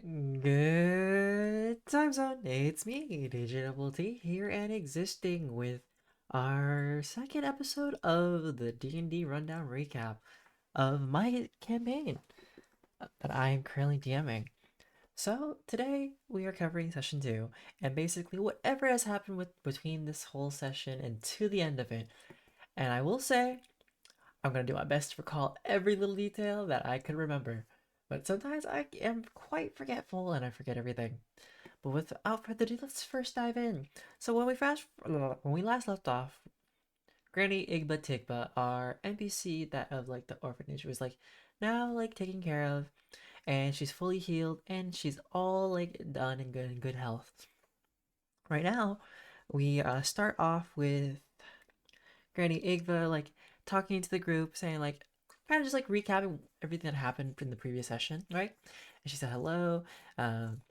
Good time zone. It's me, DjDoubleT, here and existing with our second episode of the D&D rundown recap of my campaign that I am currently DMing. So today we are covering session 2 and basically whatever has happened between this whole session and to the end of it. And I will say I'm gonna do my best to recall every little detail that I could remember. But sometimes I am quite forgetful and I forget everything. But without further ado, let's first dive in. So when we last left off, Granny Igba Tigba, our NPC that of like the orphanage, was like now like taken care of, and she's fully healed, and she's all like done and good in good health. Right now, we start off with Granny Igba like talking to the group, saying like kind of just like recapping everything that happened in the previous session, right? And she said hello. Um,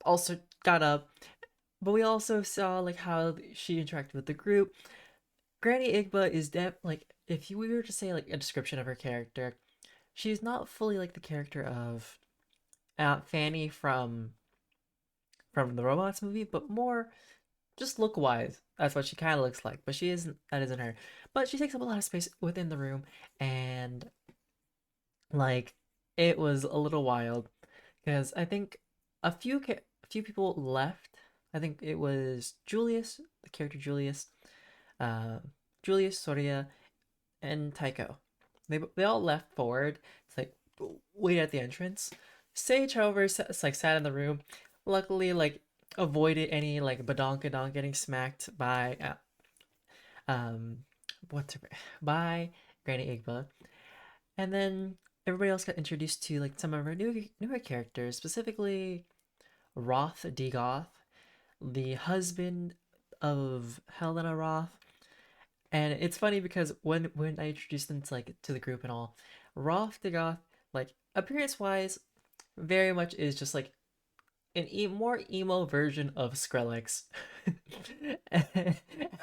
also got up, but we also saw like how she interacted with the group. Granny Igba is like if you were to say like a description of her character, she's not fully like the character of Aunt Fanny from the Robots movie, but more just look wise. That's what she kind of looks like, but she isn't. That isn't her. But she takes up a lot of space within the room, and like it was a little wild because I think a few people left. I think it was Julius, the character Julius, uh, Julius Soria, and Tycho. They all left forward. It's like wait at the entrance. Sage, however, like sat in the room. Luckily, like avoided any like badonkadonk getting smacked by um what's her by Granny Igba, and then everybody else got introduced to like some of our newer characters, specifically Roth Degoth, the husband of Helena Roth. And it's funny because when I introduced them to like to the group and all, Roth Degoth, like appearance wise, very much is just like an more emo version of Skrillex.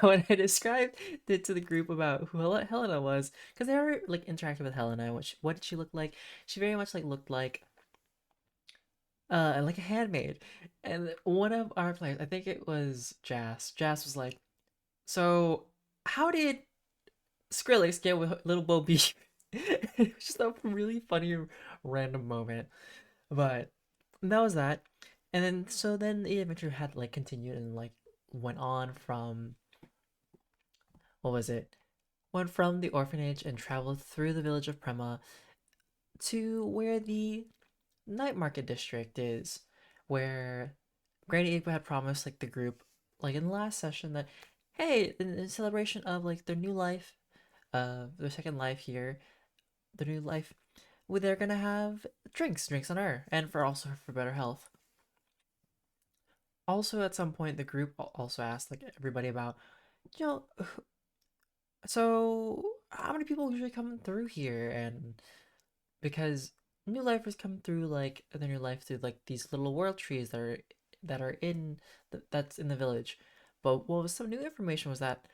When I described it to the group about who Helena was, because they were like interacting with Helena, what did she look like? She very much like looked like a handmaid. And one of our players, I think it was Jas was like, so how did Skrillex get with Little Bo Peep? It was just a really funny random moment. But that was that. And then so then the adventure had like continued and like went on from what was it? Went from the orphanage and traveled through the village of Prema to where the night market district is, where Granny Igba had promised like the group like in the last session that hey, in celebration of like their new life, their second life here, their new life, where they're gonna have drinks on her, and for also for better health. Also, at some point, the group also asked like everybody about, you know, so how many people usually come through here, and because new lifers come through like their new life through like these little world trees that are in that's in the village. But what was some new information was that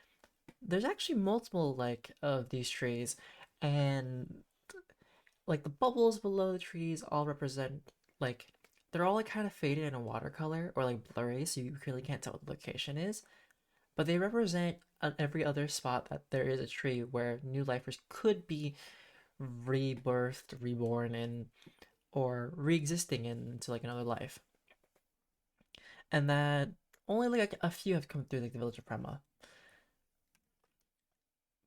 there's actually multiple like of these trees, and like the bubbles below the trees all represent like they're all like kind of faded in a watercolor or like blurry, so you really can't tell what the location is. But they represent on every other spot that there is a tree where new lifers could be rebirthed, reborn in, or re-existing into like another life. And that only like a few have come through like the village of Prema.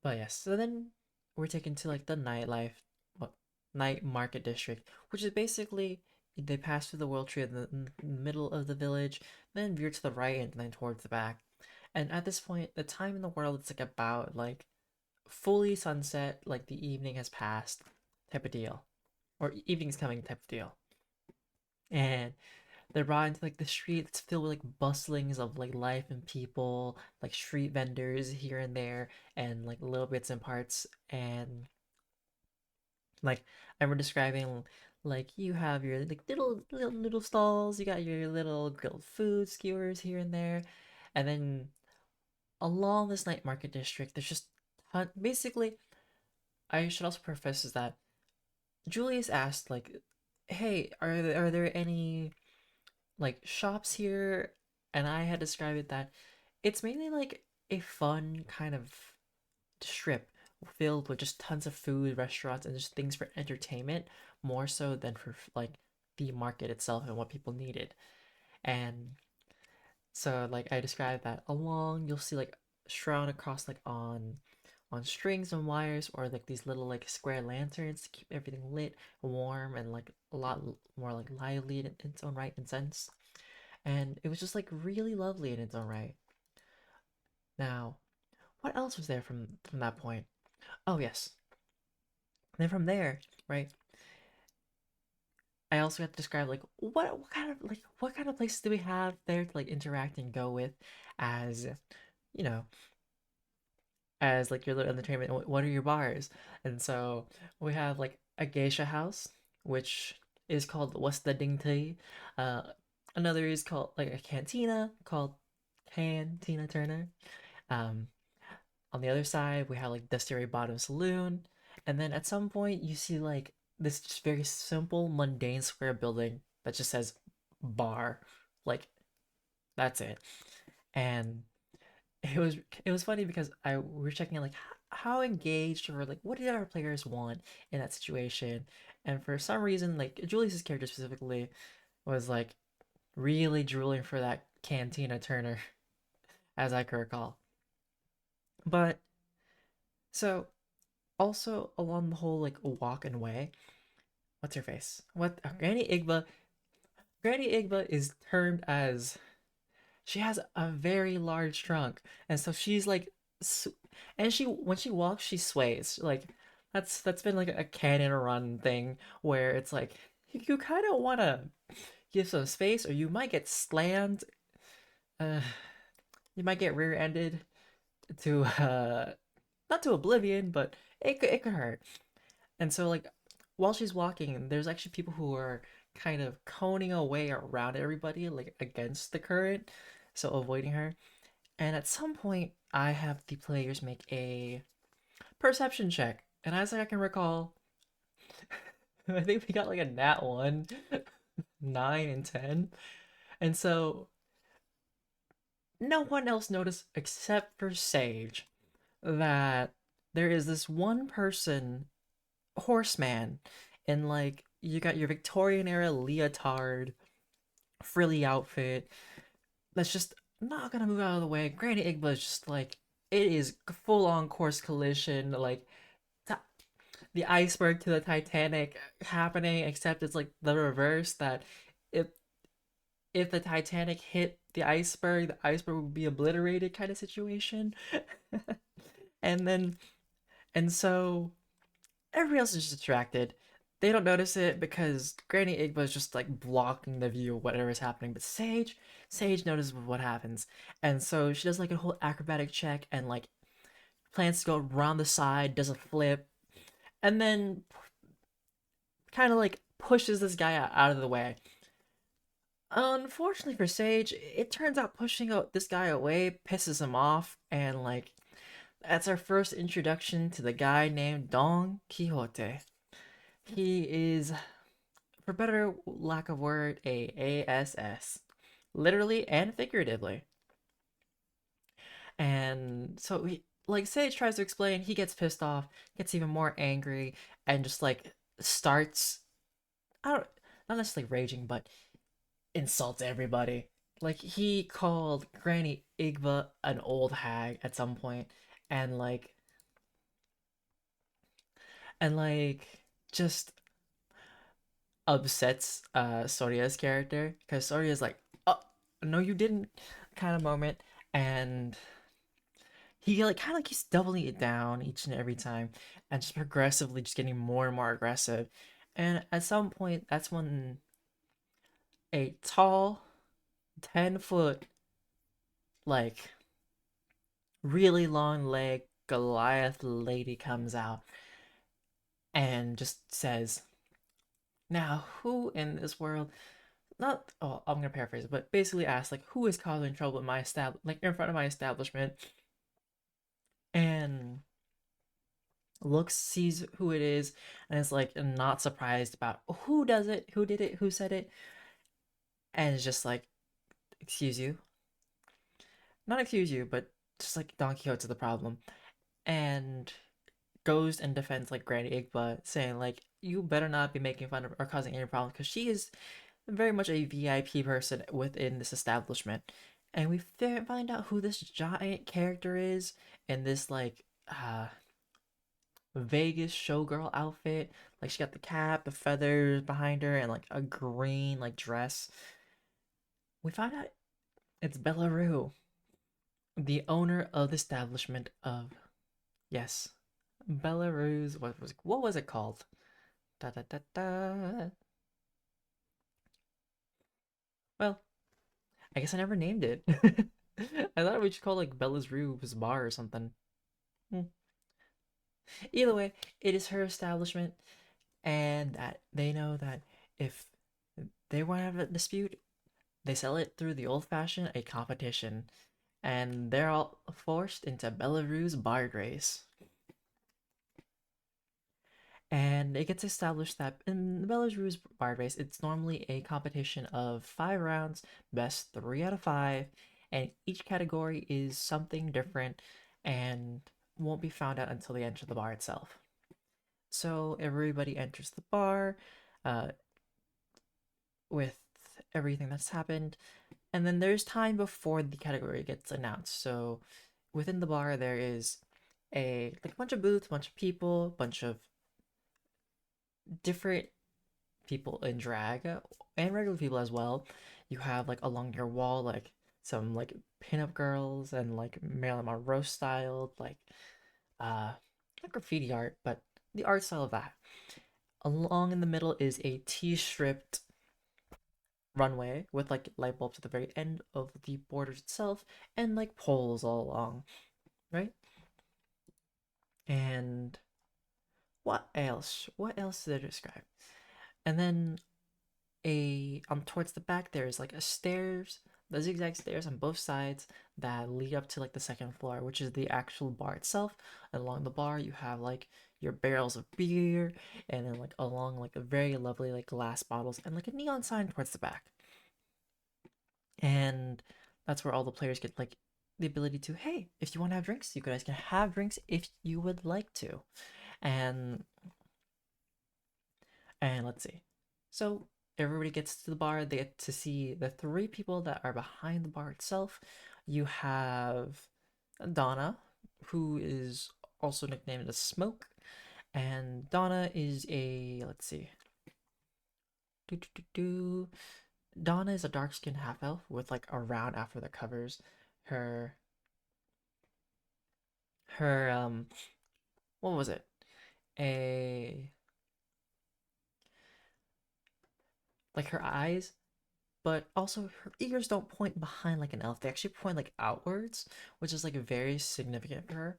But yes, so then we're taken to like the nightlife, what night market district, which is basically they pass through the world tree in the middle of the village, then veer to the right and then towards the back. And at this point, the time in the world it's like about like fully sunset, like the evening has passed, type of deal, or evening's coming type of deal. And they're brought into like the street that's filled with like bustlings of like life and people, like street vendors here and there, and like little bits and parts. And like I remember describing, like you have your like little stalls, you got your little grilled food skewers here and there, and then along this night market district, there's just basically. I should also preface is that Julius asked like, hey, are there any like shops here? And I had described it that it's mainly like a fun kind of strip filled with just tons of food, restaurants, and just things for entertainment, more so than for like the market itself and what people needed. And so like I described that along, you'll see like shroud across like on strings and wires or like these little like square lanterns to keep everything lit, warm, and like a lot more like lively in its own right and sense. And it was just like really lovely in its own right. Now, what else was there from that point? Oh yes. Then from there, right? I also have to describe like what kind of places do we have there to like interact and go with as you know as like your little entertainment. What are your bars? And so we have like a geisha house, which is called What's the Ding Tea. Uh, Another is called like a cantina called Cantina Turner. Um, on the other side, we have like Dusty Bottom Saloon, and then at some point you see like this just very simple, mundane square building that just says bar. Like that's it. And it was it was funny because I we were checking out like how engaged or like what did our players want in that situation, and for some reason like Julius's character specifically was like really drooling for that Cantina Turner, as I can recall. But so also along the whole like walk and way, what's her face? What Granny Igba? Granny Igba is termed as she has a very large trunk, and so she's like, and she when she walks, she sways. Like that's been like a canon run thing where it's like you kind of want to give some space, or you might get slammed. Uh, you might get rear-ended to not to oblivion, but it could hurt. And so like while she's walking, there's actually people who are kind of coning away around everybody, like against the current, so avoiding her. And at some point, I have the players make a perception check. And as I can recall, I think we got like a nat 1, 9, and 10. And so no one else noticed except for Sage that there is this one person, horseman, in like, you got your Victorian era leotard, frilly outfit that's just not gonna move out of the way. Granny Igba is just like, it is full on course collision, like the iceberg to the Titanic happening, except it's like the reverse that if if the Titanic hit the iceberg would be obliterated kind of situation. And then and so everybody else is distracted. They don't notice it because Granny Igba is just like blocking the view of whatever is happening. But Sage notices what happens, and so she does like a whole acrobatic check and like plans to go around the side, does a flip, and then kind of like pushes this guy out of the way. Unfortunately for Sage, it turns out pushing out this guy away pisses him off, and like that's our first introduction to the guy named Don Quixote. He is, for better lack of word, a ASS, literally and figuratively. And so he, like Sage tries to explain, he gets pissed off, gets even more angry, and just like starts, I don't, not necessarily raging, but insults everybody. Like he called Granny Igba an old hag at some point, and like just upsets Soria's character because Soria's like, "Oh, no, you didn't," kind of moment, and he like kind of keeps doubling it down each and every time, and just progressively just getting more and more aggressive. And at some point, that's when a tall, 10-foot, like really long leg Goliath lady comes out and just says, "Now, who in this world?" Not, oh, I'm gonna paraphrase it, but basically asks like, "Who is causing trouble in my like in front of my establishment?" And looks, sees who it is, and is like not surprised about who does it, who did it, who said it, and is just like, excuse you, not excuse you, but just like Don Quixote's the problem, and goes and defends like Granny Igba, saying like, you better not be making fun of or causing any problems because she is very much a VIP person within this establishment. And we find out who this giant character is in this like Vegas showgirl outfit. Like she got the cap, the feathers behind her, and like a green like dress. We find out it's Belarus, the owner of the establishment of, yes, Belarus. What was it called? Da da da da. Well, I guess I never named it. I thought we should call it like Bella's Rubes Bar or something. Hmm. Either way, it is her establishment, and that they know that if they want to have a dispute, they sell it through the old-fashioned a competition, and they're all forced into Belarus Bard Race. And it gets established that in the Belarus Bard Race, it's normally a competition of 5 rounds, best 3 out of 5, and each category is something different and won't be found out until they enter the bar itself. So everybody enters the bar uh, with everything that's happened, and then there's time before the category gets announced. So within the bar, there is a like a bunch of booths, bunch of people, bunch of different people in drag and regular people as well. You have like along your wall like some like pinup girls and like Marilyn Monroe styled like uh not graffiti art, but the art style of that. Along in the middle is a T-stripped runway with like light bulbs at the very end of the borders itself and like poles all along, right? And what else? What else did I describe? And then towards the back there is like a stairs, the zigzag stairs on both sides that lead up to like the second floor, which is the actual bar itself. And along the bar you have like your barrels of beer, and then like along like a very lovely like glass bottles and like a neon sign towards the back. And that's where all the players get like the ability to, hey, if you want to have drinks, you guys can have drinks if you would like to. And let's see. So everybody gets to the bar. They get to see the 3 people that are behind the bar itself. You have Donna, who is also nicknamed as Smoke. And Donna is a, let's see. Do, do, do, do. Donna is a dark skinned half elf with like a round after the covers. Her, her, what was it? A, like her eyes, but also her ears don't point behind like an elf. They actually point like outwards, which is like very significant for her.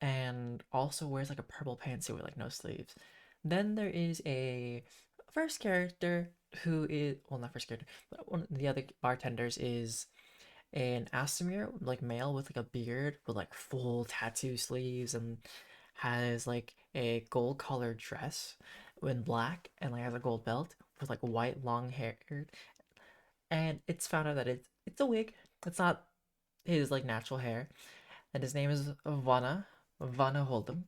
And also wears like a purple pantsuit with like no sleeves. Then there is a first character who is, well, not first character, but one of the other bartenders is an Astamir like male with like a beard with like full tattoo sleeves and has like a gold colored dress in black and like has a gold belt with like white long hair, and it's found out that it's a wig. It's not his like natural hair, and his name is Vanna Hold'em,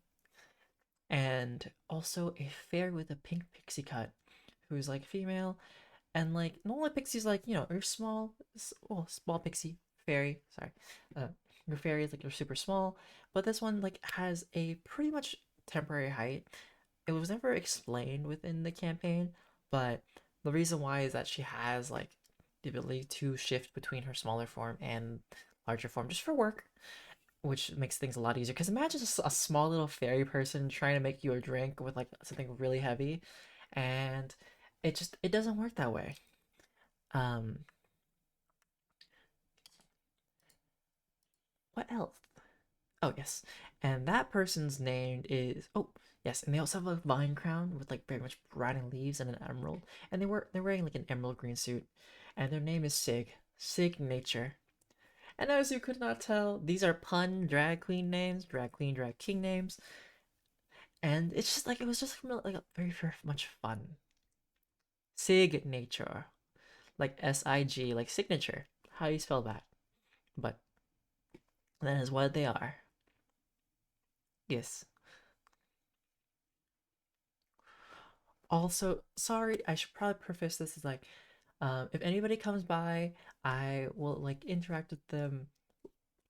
and also a fairy with a pink pixie cut, who's like female, and like normally pixies like are small, well, small pixie fairy. Sorry, uh, your fairy is like you're super small, but this one like has a pretty much temporary height. It was never explained within the campaign, but the reason why is that she has like the ability to shift between her smaller form and larger form just for work, which makes things a lot easier. Because imagine just a small little fairy person trying to make you a drink with like something really heavy, and it doesn't work that way. Um, what else? Oh yes, and that person's name is, oh yes, and they also have a vine crown with like very much browning leaves and an emerald, and they're wearing like an emerald green suit, and their name is Sig Nature. And as you could not tell, these are pun drag queen names, drag queen, drag king names. And it's just like it was just like a very, very much fun. Signature, like SIG, like signature. How do you spell that? But that is what they are. Yes. Also, sorry, I should probably preface this as like, if anybody comes by, I will like interact with them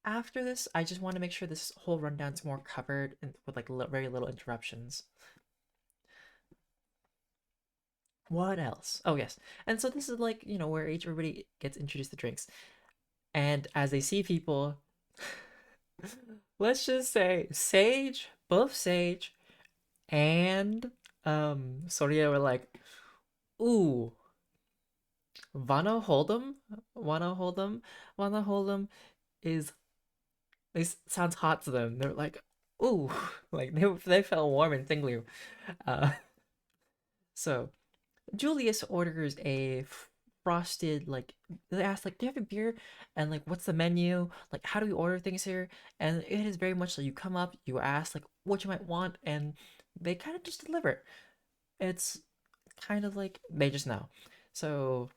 after this. I just want to make sure this whole rundown's more covered and with like very little interruptions. What else? Oh yes, and so this is like where everybody gets introduced to drinks, and as they see people, let's just say Sage, both Sage and Soria were like, ooh, Vanna Hold'em, Vanna Hold'em, Vanna Hold'em is this sounds hot to them. They're like, ooh, like they felt warm and tingly. Uh, so Julius orders a frosted like they ask like, do you have a beer? And like, what's the menu? Like, how do we order things here? And it is very much like you come up, you ask like what you might want, and they kind of just deliver. It's kind of like they just know. So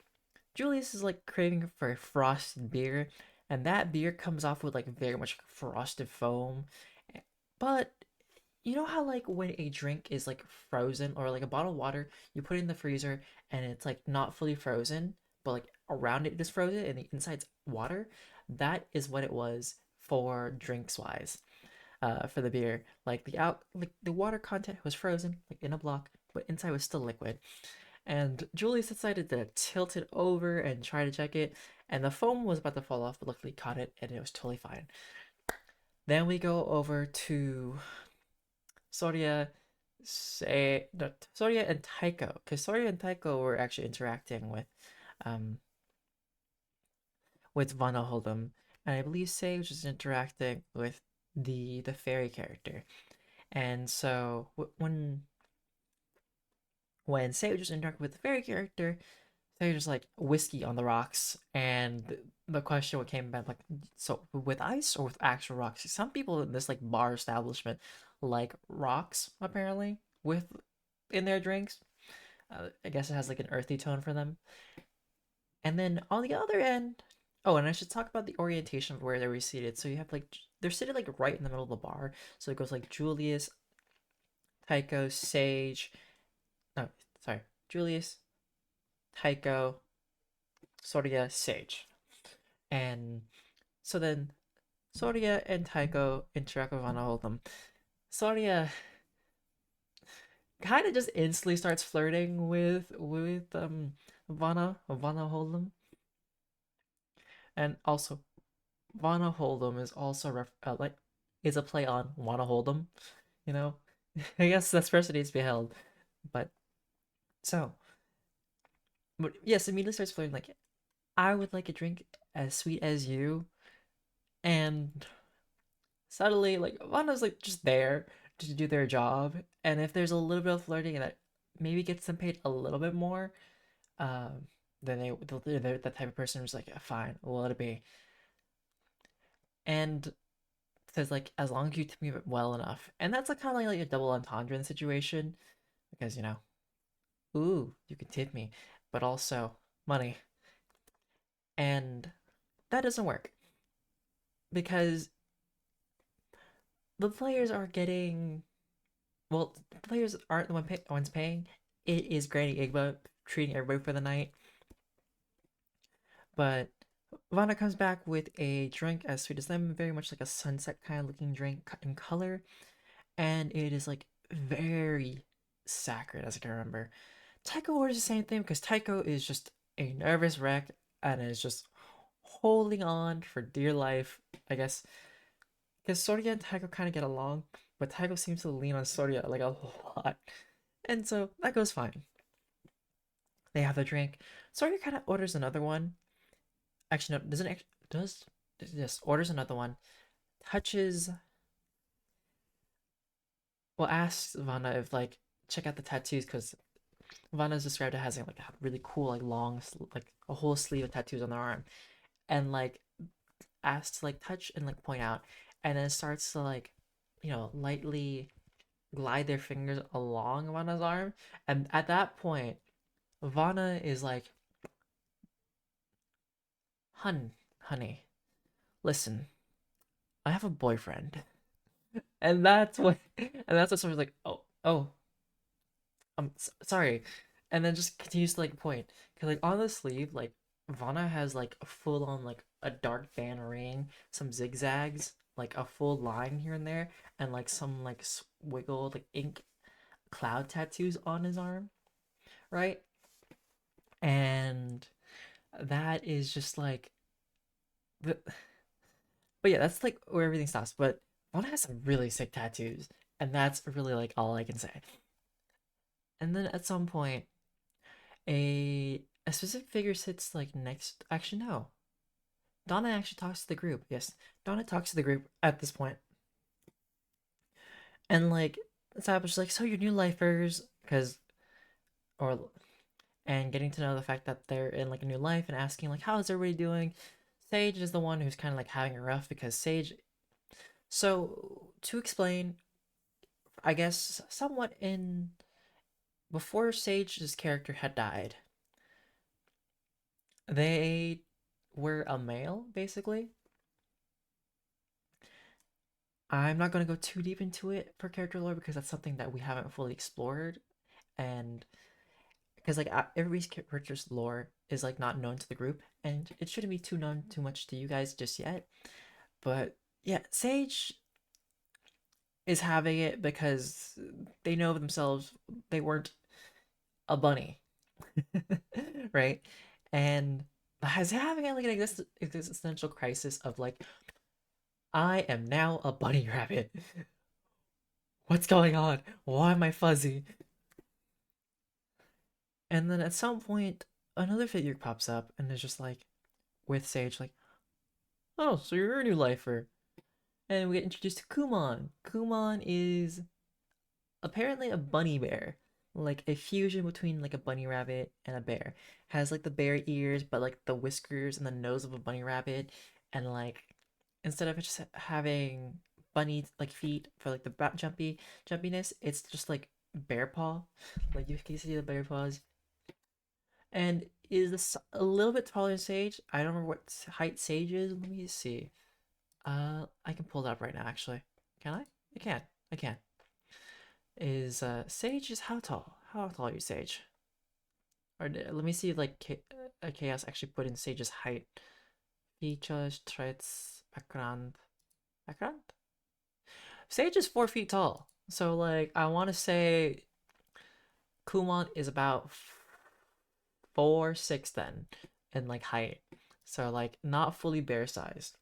Julius is like craving for a frosted beer, and that beer comes off with like very much frosted foam. But you know how like when a drink is like frozen or like a bottle of water, you put it in the freezer and it's like not fully frozen, but like around it is frozen and the inside's water? That is what it was for drinks wise, for the beer. Like like the water content was frozen, like in a block, but inside was still liquid. And Julius decided to tilt it over and try to check it, and the foam was about to fall off, but luckily caught it and it was totally fine. Then we go over to Soria, say no, Soria and Taiko, because Soria and Taiko were actually interacting um with Vanna Hold'em, and I believe Sage was interacting with the fairy character. And so when Sage was interacting with the fairy character, they're just like whiskey on the rocks, and the question what came about like, so with ice or with actual rocks? Some people in this like bar establishment like rocks apparently with in their drinks. I guess it has like an earthy tone for them. And then on the other end, oh, and I should talk about the orientation of where they're seated. So you have like they're seated like right in the middle of the bar. So it goes like Julius, Tycho, Sage. No, sorry, Julius, Tycho, Soria, Sage. And so then Soria and Tycho interact with Vanna Hold'em. Soria kind of just instantly starts flirting with Vanna Hold'em, and also Vanna Hold'em is also like is a play on Wanna Hold'em, you know. I guess that's first it needs to be held, but so but yes, immediately starts flirting like, I would like a drink as sweet as you, and subtly like Vanna's like just there to do their job, and if there's a little bit of flirting and that maybe gets them paid a little bit more, um then they're the type of person who's like, fine, we'll let it be. And says like, as long as you tip me well enough, and that's like kind of like a double entendre in the situation, because ooh, you can tip me, but also money, and that doesn't work because the players are getting, well, the players aren't the ones paying. It is Granny Igba treating everybody for the night. But Vana comes back with a drink as sweet as them, very much like a sunset kind of looking drink in color, and it is like very saccharine as I can remember. Tycho orders the same thing because Tycho is just a nervous wreck and is just holding on for dear life, I guess. Because Soria and Tycho kind of get along, but Tycho seems to lean on Soria like a lot. And so that goes fine. They have the drink. Soria kind of orders another one. Actually, no, doesn't actually, does yes, orders another one. Touches, well, asks Vanna if like check out the tattoos because Vanna's described as having like a really cool like long like a whole sleeve of tattoos on their arm, and like asks to like touch and like point out, and then starts to like lightly glide their fingers along Vanna's arm, and at that point, Vanna is like, honey, listen, I have a boyfriend." And that's what someone's like, oh, sorry. And then just continues to like point. Cause like on the sleeve, like Vanna has like a full on like a dark band ring, some zigzags, like a full line here and there, and like some like swiggle like ink cloud tattoos on his arm, right? And that is just like, but yeah, that's like where everything stops. But Vanna has some really sick tattoos, and that's really like all I can say. And then at some point, a specific figure sits like next. Actually, no. Donna actually talks to the group. Yes, Donna talks to the group at this point, and like Saba's like, "So you're new lifers," because or and getting to know the fact that they're in like a new life and asking like, "How is everybody doing?" Sage is the one who's kind of like having it rough because Sage. So to explain, I guess somewhat in before Sage's character had died, they were a male basically. I'm not going to go too deep into it for character lore because that's something that we haven't fully explored, and because like everybody's character's lore is like not known to the group, and it shouldn't be too known too much to you guys just yet. But yeah, Sage is having it because they know themselves they weren't a bunny, right? And has having like an existential crisis of like, I am now a bunny rabbit. What's going on? Why am I fuzzy? And then at some point, another figure pops up and is just like, with Sage, like, "Oh, so you're a new lifer." And we get introduced to Kumon. Kumon is apparently a bunny bear, like a fusion between like a bunny rabbit and a bear. Has like the bear ears, but like the whiskers and the nose of a bunny rabbit, and like instead of just having bunny like feet for like the jumpiness, it's just like bear paw. Like you can see the bear paws, and is this a little bit taller than Sage. I don't remember what height Sage is. Let me see. I can pull it up right now. Actually, can I? I can. I can. Is Sage is how tall? How tall are you, Sage? Or let me see if like Chaos actually put in Sage's height. Features, traits, background. Sage is 4 feet tall. So like I want to say Kumon is about 4'6" then in like height. So like not fully bear sized.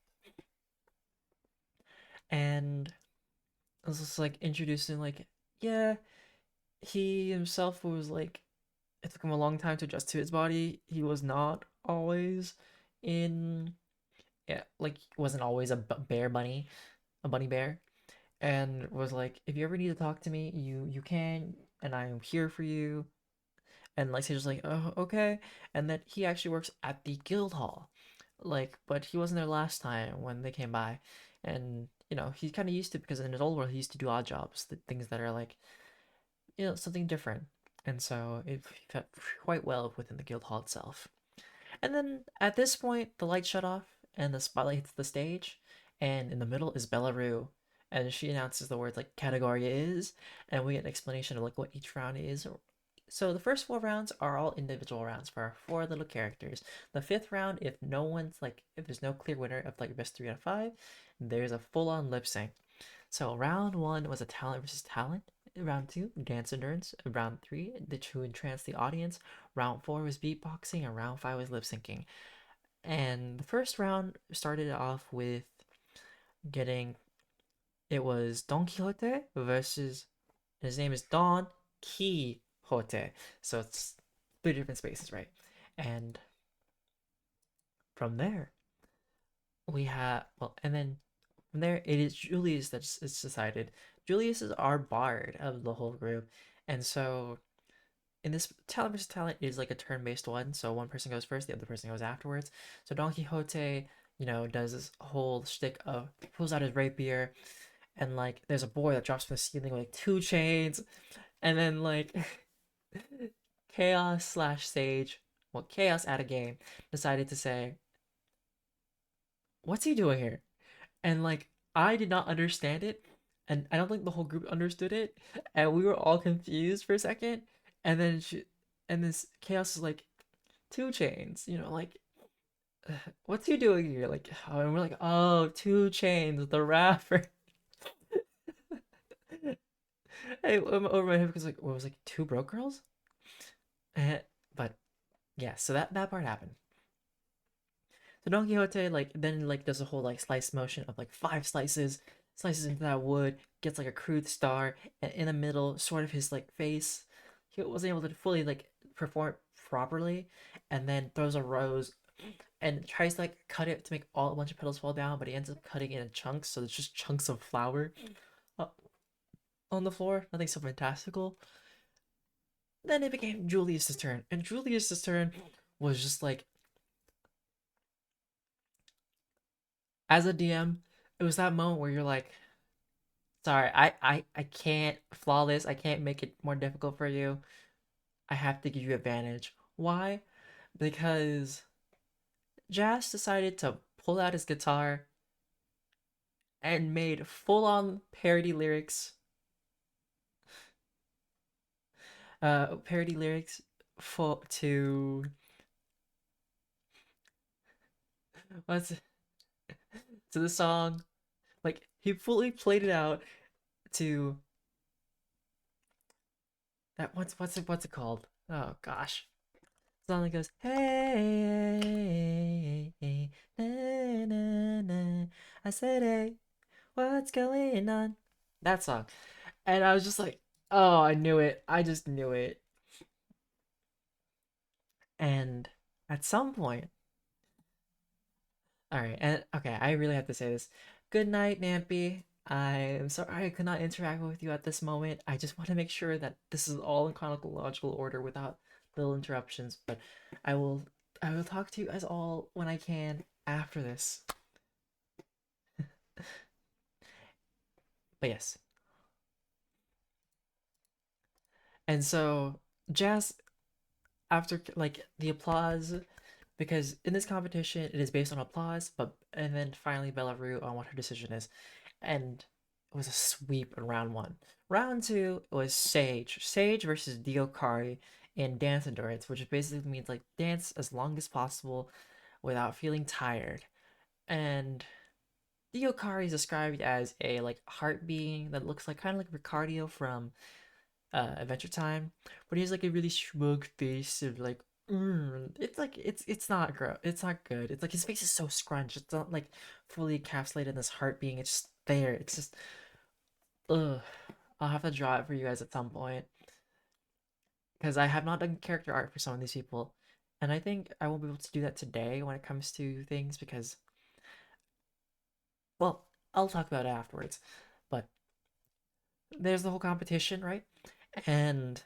And it was just like introducing like, yeah, he himself was like, it took him a long time to adjust to his body. He was not always in, yeah, like wasn't always a bear bunny, a bunny bear, and was like, if you ever need to talk to me, you can, and I'm here for you. And like Sage's like, "Oh, okay," and that he actually works at the guild hall, like, but he wasn't there last time when they came by, and he's kind of used to it because in his old world he used to do odd jobs, the things that are like something different, and so it fit quite well within the guild hall itself. And then at this point, the lights shut off and the spotlight hits the stage, and in the middle is Belarus, and she announces the words like category is, and we get an explanation of like what each round is. So the first 4 rounds are all individual rounds for our 4 little characters. The fifth round, if there's no clear winner of like best 3 out of 5, there's a full-on lip sync. So round one was a talent versus talent. Round two, dance endurance. Round three, to entrance the audience. Round four was beatboxing, and round five was lip syncing. And the first round started off with getting it was Don Quixote versus his name is Don Quixote. So it's 3 different spaces, right? And from there we have and then from there it is Julius that's it's decided. Julius is our bard of the whole group, and so in this talent versus talent is like a turn-based one, so one person goes first, the other person goes afterwards. So Don Quixote, does this whole shtick of pulls out his rapier and like there's a boy that drops from the ceiling with like two chains, and then like Chaos slash Sage, well, Chaos at a game decided to say, "What's he doing here?" And like I did not understand it, and I don't think the whole group understood it, and we were all confused for a second. And then and this Chaos is like, two chains, like, what's he doing here? Like, oh, and we're like, oh, two chains, the rapper. Hey, over my head because like, what was like two broke girls? But yeah, so that part happened. So Don Quixote like then like does a whole like slice motion of like five slices into that wood, gets like a crude star, and in the middle, sort of his like face, he wasn't able to fully like perform properly, and then throws a rose and tries to like cut it to make all a bunch of petals fall down, but he ends up cutting it in chunks, so it's just chunks of flower uh, on the floor. Nothing so fantastical. Then it became Julius's turn, and Julius's turn was just like, as a DM, it was that moment where you're like, sorry, I can't flawless. I can't make it more difficult for you. I have to give you advantage. Why? Because Jazz decided to pull out his guitar and made full-on parody lyrics. Parody lyrics for to what's to the song. Like he fully played it out to that. What's it called? Oh gosh. Song that goes, hey, hey, na, na, na. I said, hey, what's going on? That song. And I was just like, oh, I knew it. I just knew it. And at some point, all right, and okay, I really have to say this. Good night, Nampy. I am sorry I could not interact with you at this moment. I just want to make sure that this is all in chronological order without little interruptions. But I will, I will talk to you guys all when I can after this. But yes, and so Jazz, after like the applause, because in this competition it is based on applause, but and then finally Belarus on what her decision is, and it was a sweep in round one. Round two it was Sage versus Diokari in dance endurance, which basically means like dance as long as possible without feeling tired. And Diokari is described as a like heart being that looks like kind of like Ricardio from Adventure Time, but he has like a really smug face of like, it's like it's not it's not good. It's like his face is so scrunched. It's not like fully encapsulated in this heart being. It's just there. It's just ugh. I'll have to draw it for you guys at some point because I have not done character art for some of these people, and I think I won't be able to do that today when it comes to things because, well, I'll talk about it afterwards. But there's the whole competition, right? And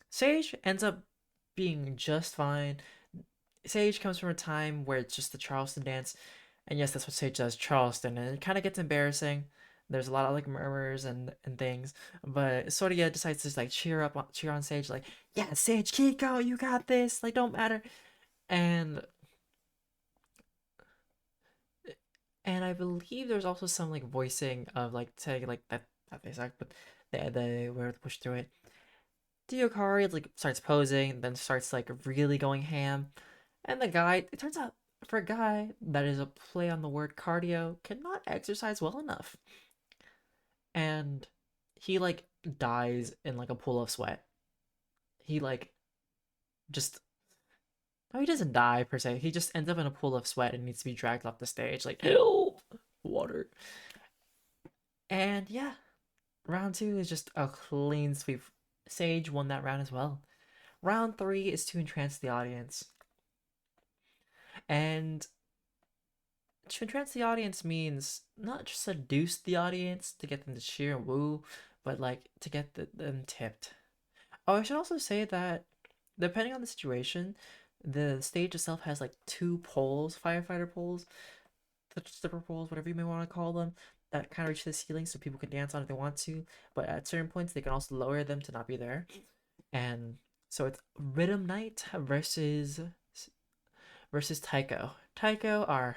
Sage ends up being just fine. Sage comes from a time where it's just the Charleston dance, and yes, that's what Sage does, Charleston, and it kind of gets embarrassing. There's a lot of like murmurs and things, but Soria decides to just, like cheer on Sage, like, yeah, Sage, keep going, you got this, like don't matter. And I believe there's also some like voicing of like saying like that they suck, but they were able to push through it. Diokari like starts posing, then starts like really going ham. And the guy, it turns out, for a guy that is a play on the word cardio, cannot exercise well enough. And he like dies in like a pool of sweat. He like just, no, he doesn't die per se. He just ends up in a pool of sweat and needs to be dragged off the stage. Like, help! Water. And yeah, round two is just a clean sweep. Sage won that round as well. Round three is to entrance the audience. And to entrance the audience means not just seduce the audience to get them to cheer and woo, but like to get them tipped. Oh, I should also say that depending on the situation, the stage itself has like two poles, firefighter poles, slipper poles, whatever you may want to call them, that kind of reach the ceiling so people can dance on if they want to, but at certain points they can also lower them to not be there. And so it's Rhythm Knight versus Tycho. Tycho, our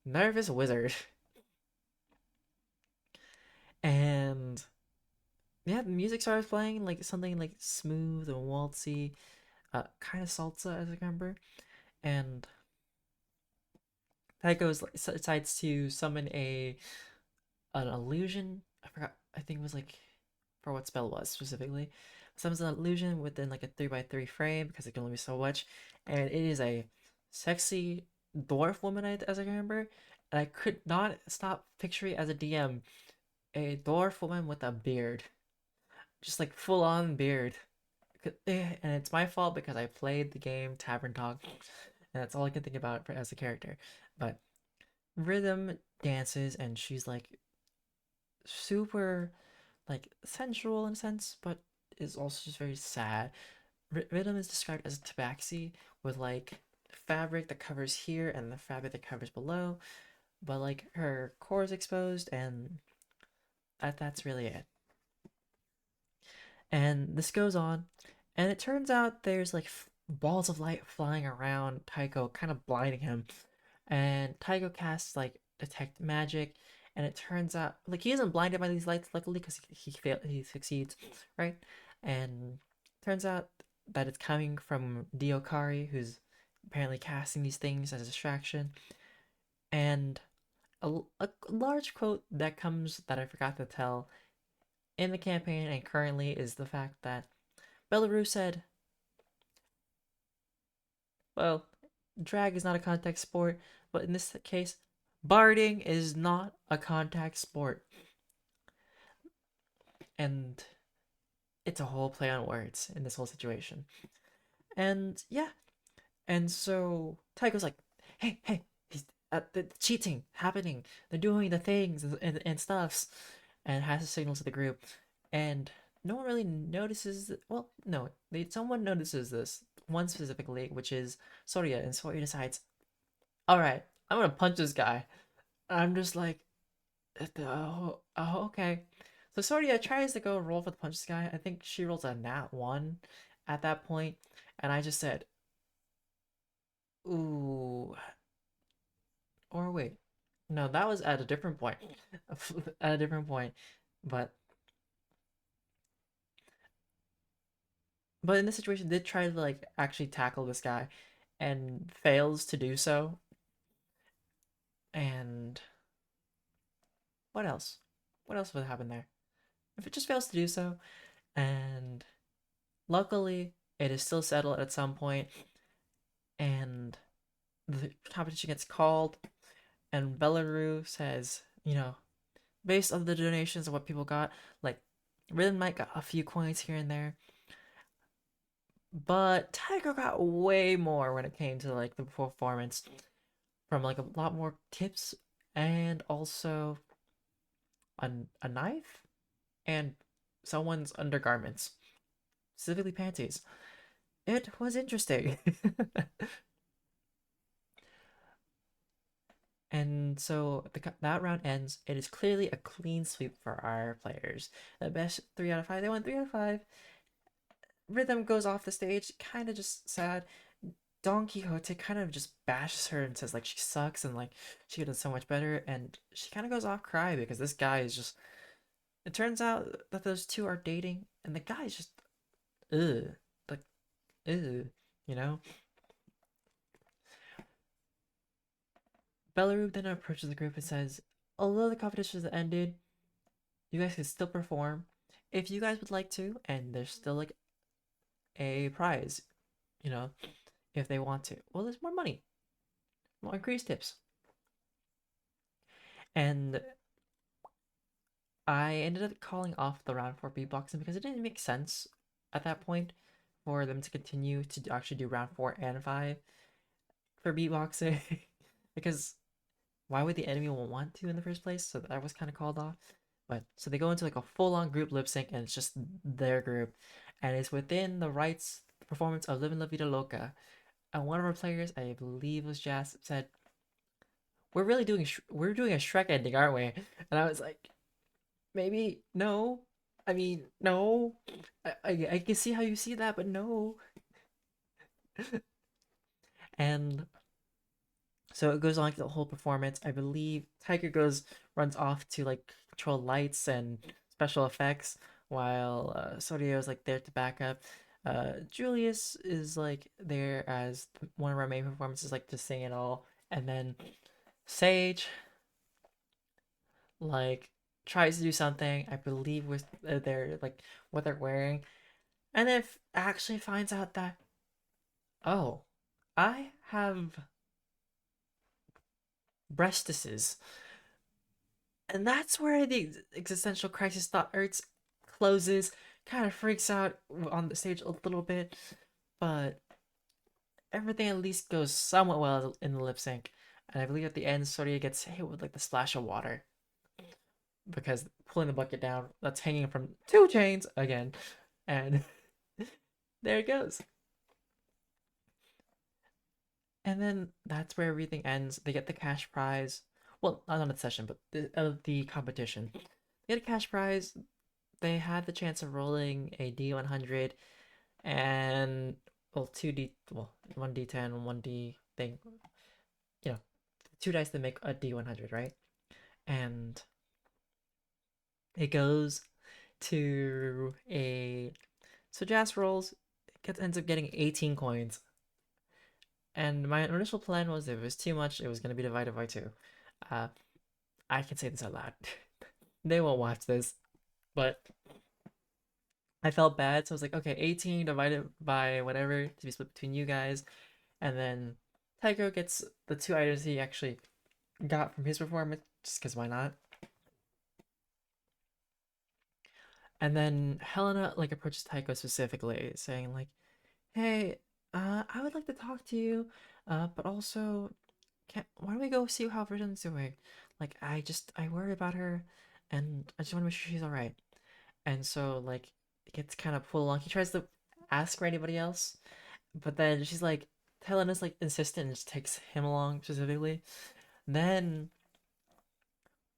nervous wizard. And yeah, the music starts playing like something like smooth and waltzy, kind of salsa as I remember. And Tycho decides to summon a an illusion. I forgot. I think it was like for what spell it was specifically. Summons an illusion within like a 3x3 frame because it can only be so much, and it is a sexy dwarf woman as I remember. And I could not stop picturing as a DM a dwarf woman with a beard, just like full on beard. And it's my fault because I played the game Tavern Talk, and that's all I can think about as a character. But Rhythm dances, and she's like super like sensual in a sense, but is also just very sad. Rhythm is described as a tabaxi with like fabric that covers here and the fabric that covers below, but like her core is exposed, and that's really it. And this goes on, and it turns out there's like balls of light flying around Tycho, kind of blinding him. And Tycho casts like detect magic, and it turns out like he isn't blinded by these lights, luckily, because he succeeds, right? And turns out that it's coming from Diokari, who's apparently casting these things as a distraction. And a large quote that comes that I forgot to tell in the campaign and currently is the fact that Belarus said, well, drag is not a contact sport, but in this case, barding is not a contact sport. And it's a whole play on words in this whole situation. And yeah, and so Tycho's like, hey, he's the cheating happening. They're doing the things and stuffs, and has to signal to the group. And no one really notices. Well, no, someone notices this one specifically, which is Soria, and Soria decides, all right, I'm gonna punch this guy. I'm just like, okay. So Soria tries to go roll for the punch this guy. I think she rolls a nat one at that point, and I just said, ooh, or wait, no, that was at a different point, at a different point, but in this situation, did try to like actually tackle this guy, and fails to do so. And what else? What else would happen there? If it just fails to do so, and luckily it is still settled at some point, and the competition gets called, and Belarus says, based on the donations of what people got, like Rhythm might got a few coins here and there, but Tiger got way more when it came to like the performance from like a lot more tips and also a knife and someone's undergarments, specifically panties. It was interesting. And so that round ends. It is clearly a clean sweep for our players. The best 3 out of 5. They won 3 out of 5. Rhythm goes off the stage, kind of just sad. Don Quixote kind of just bashes her and says like she sucks and like she could have done so much better, and she kind of goes off cry because this guy is just. It turns out that those two are dating, and the guy is just ugh, like ugh, you know. Belarus then approaches the group and says, although the competition has ended, you guys can still perform if you guys would like to, and there's still like a prize, you know, if they want to. Well, there's more money, more increased tips. And I ended up calling off the round 4 beatboxing because it didn't make sense at that point for them to continue to actually do round 4 and 5 for beatboxing because why would the enemy want to in the first place? So that was kind of called off. But so they go into like a full-on group lip sync, and it's just their group, and it's within the rights performance of "Living La Vida Loca." And one of our players, I believe, was Jazz, said, we're doing a Shrek ending, aren't we? And I was like, maybe no. I mean, no. I can see how you see that, but no. And so it goes on like the whole performance. I believe Tiger goes runs off to like control lights and special effects while Sodio is like there to back up. Julius is like there as one of our main performances, like to sing it all, and then Sage like tries to do something. I believe with their like what they're wearing, and then actually finds out that oh, I have breastises. And that's where the existential crisis starts, closes, kind of freaks out on the stage a little bit, but everything at least goes somewhat well in the lip sync. And I believe at the end, Soria gets hit with like the splash of water because pulling the bucket down that's hanging from two chains again, and there it goes. And then that's where everything ends. They get the cash prize. Well, not on the session, but the competition. They get a cash prize. They had the chance of rolling a D100 and well, one D10, one D thing, you know, two dice to make a D100, right? And it goes to a so Jas rolls, ends up getting 18 coins. And my initial plan was if it was too much, it was gonna be divided by two. Uh, I can say this out loud. They won't watch this, but I felt bad, so I was like, okay, 18 divided by whatever to be split between you guys, and then Tycho gets the two items he actually got from his performance, just because why not? And then Helena like approaches Tycho specifically, saying like, "Hey, I would like to talk to you, but also, why don't we go see how Vision's doing? Like, I worry about her, and I just want to make sure she's all right." And so like it gets kind of pulled along. He tries to ask for anybody else, but then she's like, Helena's like insistent and just takes him along specifically. Then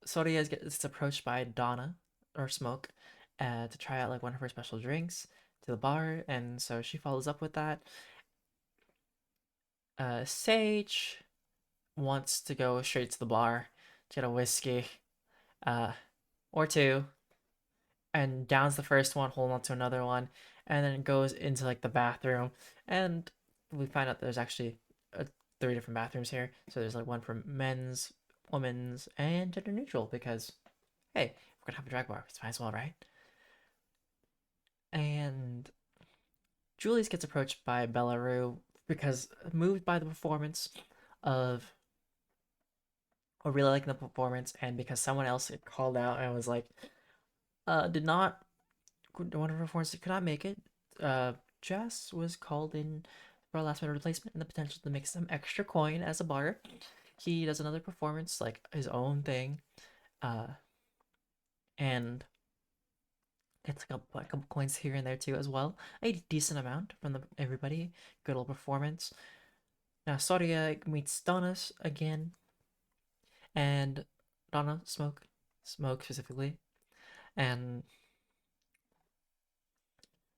Soria gets approached by Donna or Smoke to try out like one of her special drinks to the bar, and so she follows up with that. Sage wants to go straight to the bar to get a whiskey uh, or two, and downs the first one, holding on to another one, and then goes into like the bathroom, and we find out there's actually three different bathrooms here. So there's like one for men's, women's, and gender neutral because hey, we're gonna have a drag bar, it's might as well, right? And Julius gets approached by Bellarue because moved by the performance of or really liking the performance and because someone else had called out and was like did not one of the performances could not make it. Jess was called in for a last minute replacement and the potential to make some extra coin as a bar. He does another performance, like his own thing, uh, and gets a couple coins here and there too as well. A decent amount from everybody. Good old performance. Now Soria meets Donna again, and Donna Smoke specifically, and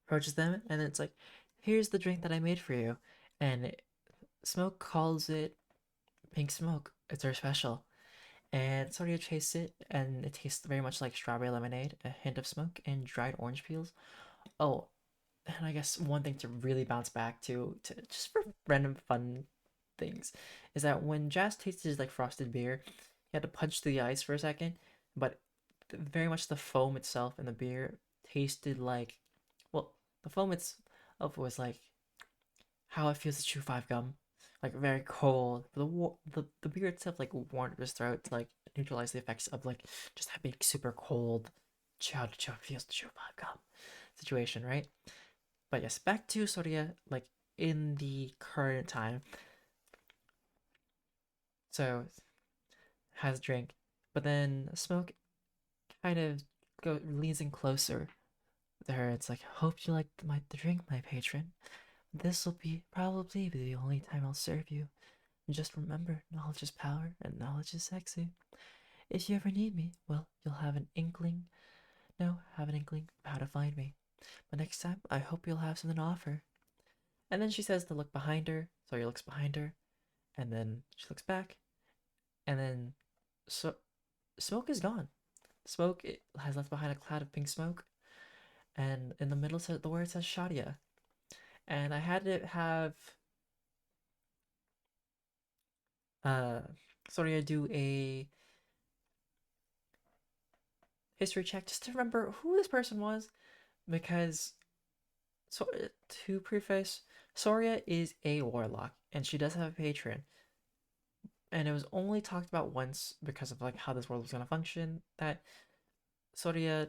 approaches them, and it's like, "Here's the drink that I made for you," and Smoke calls it pink smoke. It's our special. And Soria tastes it, and it tastes very much like strawberry lemonade, a hint of smoke, and dried orange peels. Oh, and I guess one thing to really bounce back to just for random fun things is that when Jazz tasted like frosted beer, he had to punch through the ice for a second, but very much the foam itself in the beer tasted like, well, the foam itself was like how it feels to chew five gum, like very cold. The beer itself like warmed his throat to like neutralize the effects of like just having super cold, chow to chow feels to chew five gum situation, right? But yes, back to Soria like in the current time. So has a drink, but then Smoke kind of leans in closer to her. It's like, hope you like the drink, my patron. This will be probably the only time I'll serve you. Just remember, knowledge is power and knowledge is sexy. If you ever need me, well, you'll have an inkling. No, have an inkling of how to find me. But next time, I hope you'll have something to offer. And then she says to look behind her. Sawyer looks behind her, and then she looks back, and then so smoke is gone. Smoke has left behind a cloud of pink smoke, and in the middle says the word says Shadia. And I had to have uh Soria do a history check just to remember who this person was, because so to preface, Soria is a warlock and she does have a patron, and it was only talked about once because of like how this world was gonna function that Soria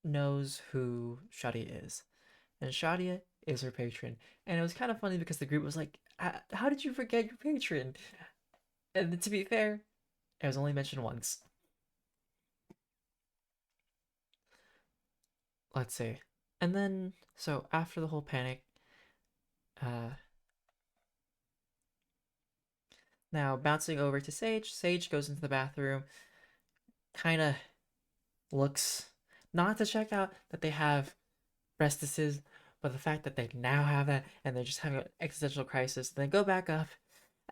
knows who Shadia is, and Shadia is her patron. And it was kind of funny because the group was like, "How did you forget your patron?" And to be fair, it was only mentioned once. Let's see. And then, so after the whole panic, uh, now bouncing over to Sage. Sage goes into the bathroom, kind of looks not to check out that they have breastises, but the fact that they now have that and they're just having an existential crisis. Then go back up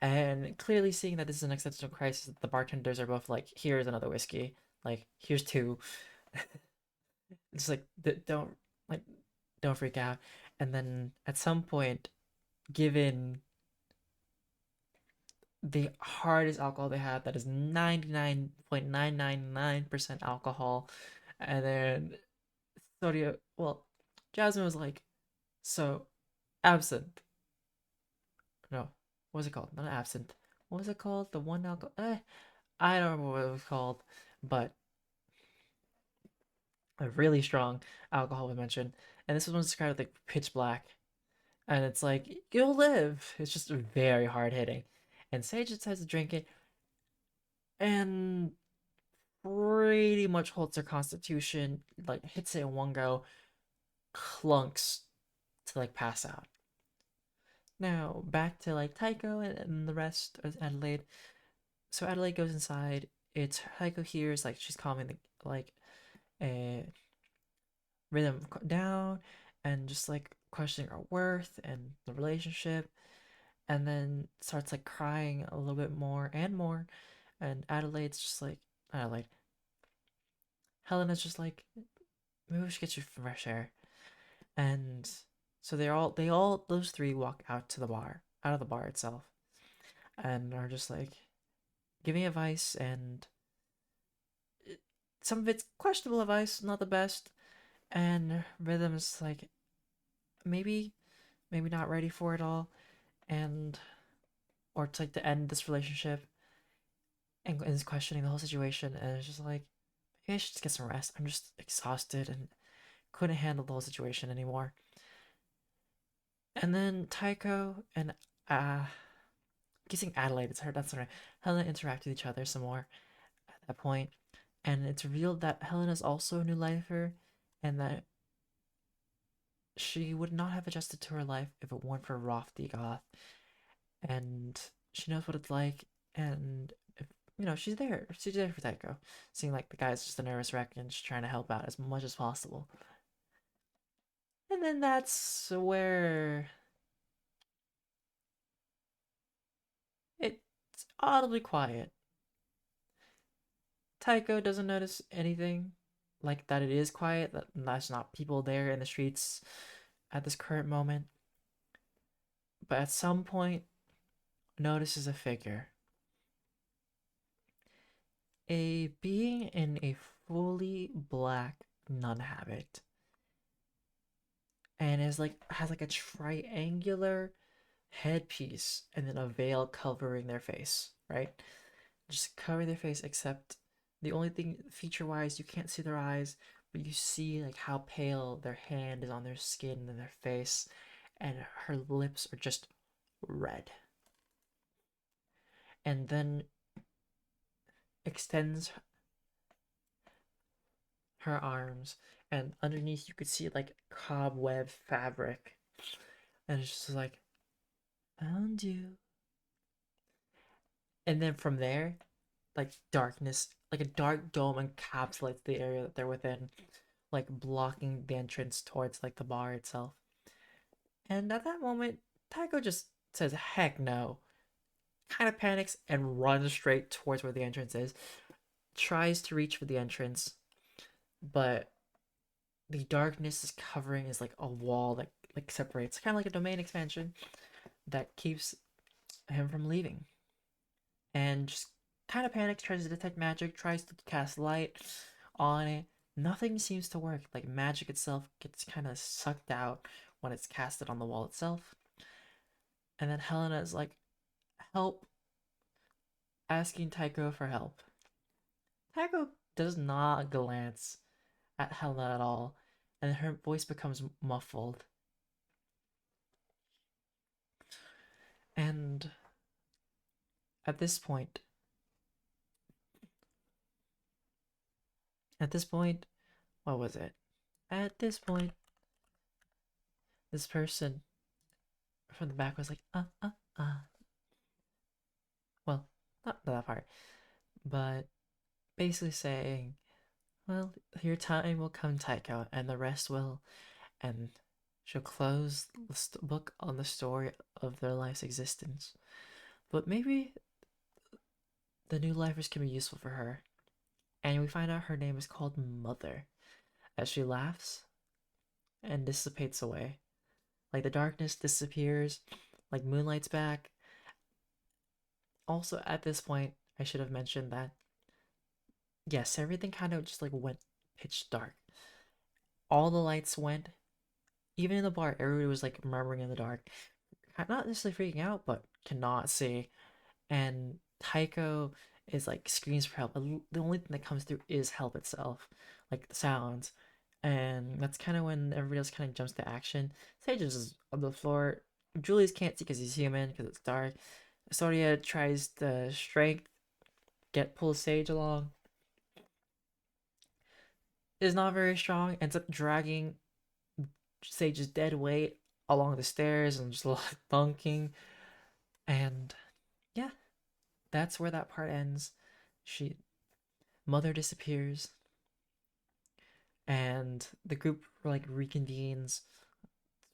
and clearly seeing that this is an existential crisis, the bartenders are both like, "Here's another whiskey. Like, here's two." It's like, don't like, don't freak out. And then at some point, given the hardest alcohol they have, that is 99.999% alcohol, and then Sodia, well, Jasmine was like, "So, absinthe. No, what was it called? Not absinthe. What was it called? The one alcohol? I don't remember what it was called, but a really strong alcohol we mentioned. And this was described like pitch black. And it's like, you'll live. It's just very hard hitting. And Sage decides to drink it and pretty much holds her constitution, like hits it in one go, clunks to like pass out. Now back to like Tycho and the rest of Adelaide. So Adelaide goes inside. It's Tycho hears like she's calming the like a rhythm down and just like questioning her worth and the relationship, and then starts like crying a little bit more and more. And Adelaide's just like, Adelaide, Helena's just like, maybe we should get you fresh air. And so those three walk out to the bar, out of the bar itself, and are just like giving advice, and some of it's questionable advice, not the best. And Rhythm's like, maybe, maybe not ready for it all, and or to like to end this relationship, and is questioning the whole situation, and it's just like, maybe I should just get some rest. I'm just exhausted and couldn't handle the whole situation anymore. And then Tycho and uh kissing Adelaide, it's her, that's right. Helena interact with each other some more at that point, and it's revealed that Helena is also a new lifer, and that she would not have adjusted to her life if it weren't for Roth the Goth, and she knows what it's like, and if, she's there for Tycho, seeing like the guy's just a nervous wreck and just trying to help out as much as possible. And then that's where it's audibly quiet. Tycho doesn't notice anything like that. It is quiet, that there's not people there in the streets at this current moment, but at some point notices a figure, a being in a fully black nun habit, and is like has like a triangular headpiece and then a veil covering their face, right? Just covering their face, except the only thing feature wise, you can't see their eyes, but you see like how pale their hand is on their skin and their face, and her lips are just red. And then extends her arms, and underneath you could see like cobweb fabric, and it's just like, found you. And then from there, like darkness, like a dark dome encapsulates the area that they're within, like blocking the entrance towards like the bar itself. And at that moment, Taiko just says, heck no, kind of panics and runs straight towards where the entrance is, tries to reach for the entrance, but the darkness is covering is like a wall that like separates, kind of like a domain expansion that keeps him from leaving. And just kind of panics, tries to detect magic, tries to cast light on it. Nothing seems to work. Like magic itself gets kind of sucked out when it's casted on the wall itself. And then Helena is like, help, asking Taiko for help. Taiko does not glance at Helena at all, and her voice becomes muffled. And at this point, at this point, what was it? At this point, this person from the back was like, well, not that part, but basically saying, well, your time will come, Taiko, and the rest will, and she'll close the book on the story of their life's existence. But maybe the new lifers can be useful for her. And we find out her name is called Mother as she laughs and dissipates away. Like the darkness disappears, like moonlight's back. Also, at this point, I should have mentioned that yes, everything kind of just like went pitch dark. All the lights went, even in the bar, everybody was like murmuring in the dark, not necessarily freaking out, but cannot see. And Taiko is like screams for help, but the only thing that comes through is help itself, like the sounds. And that's kind of when everybody else kind of jumps to action. Sage is just on the floor. Julius can't see because he's human because it's dark. Soria tries to strength pull Sage along. Is not very strong. Ends up dragging Sage's dead weight along the stairs and just like thunking. And yeah, that's where that part ends. She Mother disappears, and the group like reconvenes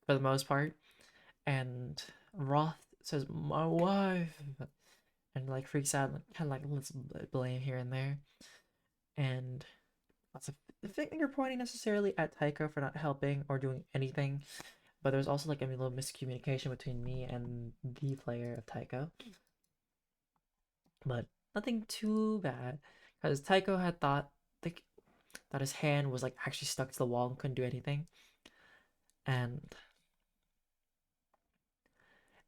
for the most part. And Roth says, "My wife," and like freaks out, and kind of like let's blame here and there, and lots of finger pointing necessarily at Taiko for not helping or doing anything. But there's also like a little miscommunication between me and the player of Taiko, but nothing too bad because Taiko had thought like that his hand was like actually stuck to the wall and couldn't do anything, and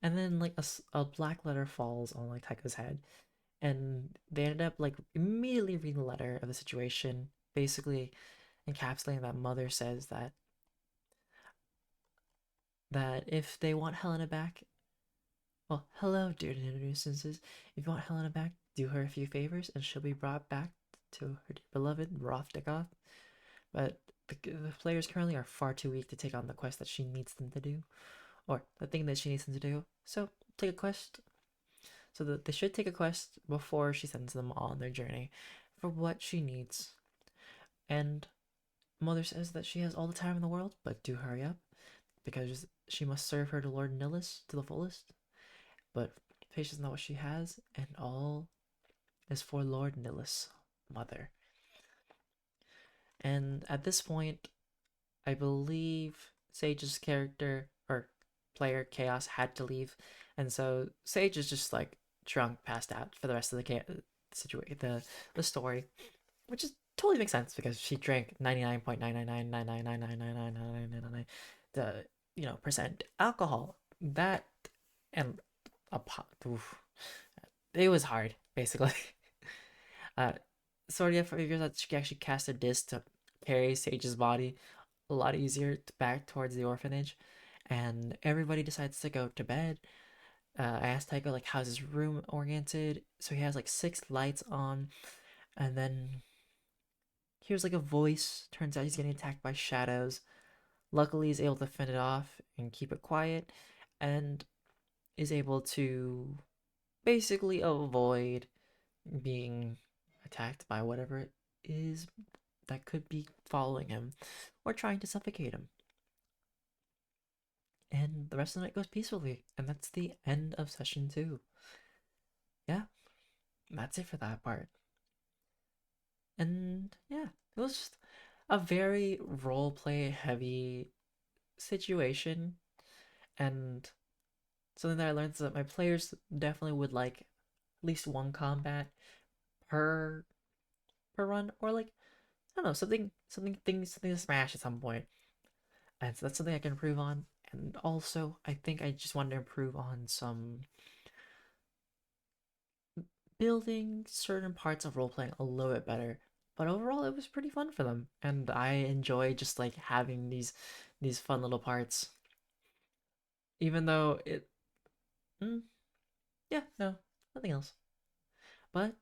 then like a black letter falls on like Taiko's head, and they ended up like immediately reading the letter of the situation, basically encapsulating that Mother says that if they want Helena back, well, hello, dear nuisances. If you want Helena back, do her a few favors, and she'll be brought back to her dear beloved Rofdegoth. But the players currently are far too weak to take on the quest that she needs them to do, or the thing that she needs them to do. So take a quest. So that they should take a quest before she sends them on their journey for what she needs. And Mother says that she has all the time in the world, but do hurry up because she must serve her to Lord Nillis to the fullest. But patience is not what she has, and all is for Lord Nillis, Mother. And at this point, I believe Sage's character or player Chaos had to leave, and so Sage is just like drunk, passed out for the rest of the situation, the story, which is totally makes sense because she drank 99.99999999999 the percent alcohol that and a pot. Oof, it was hard basically. uh, Soria figures out she can actually cast a disc to carry Sage's body a lot easier back towards the orphanage, and everybody decides to go to bed. I asked Tycho like how's his room oriented, so he has like 6 lights on, and then hears like a voice. Turns out he's getting attacked by shadows. Luckily, he's able to fend it off and keep it quiet, and is able to basically avoid being attacked by whatever it is that could be following him or trying to suffocate him. And the rest of the night goes peacefully, and that's the end of session 2. Yeah, that's it for that part. And yeah, it was just a very roleplay heavy situation, and something that I learned is that my players definitely would like at least one combat per run, or like I don't know, something to smash at some point. And so that's something I can improve on. And also, I think I just wanted to improve on some building certain parts of role playing a little bit better. But overall, it was pretty fun for them, and I enjoy just like having these fun little parts. Even though it, mm, yeah, no, nothing else. But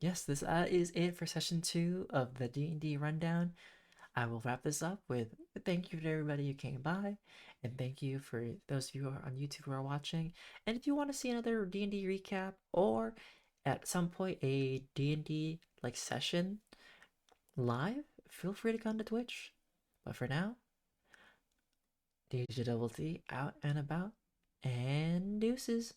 yes, this is it for session 2 of the D&D rundown. I will wrap this up with thank you to everybody who came by, and thank you for those of you who are on YouTube who are watching. And if you want to see another D&D recap, or at some point a D&D like session live, feel free to come to Twitch. But for now, DjDoubleT out and about, and deuces.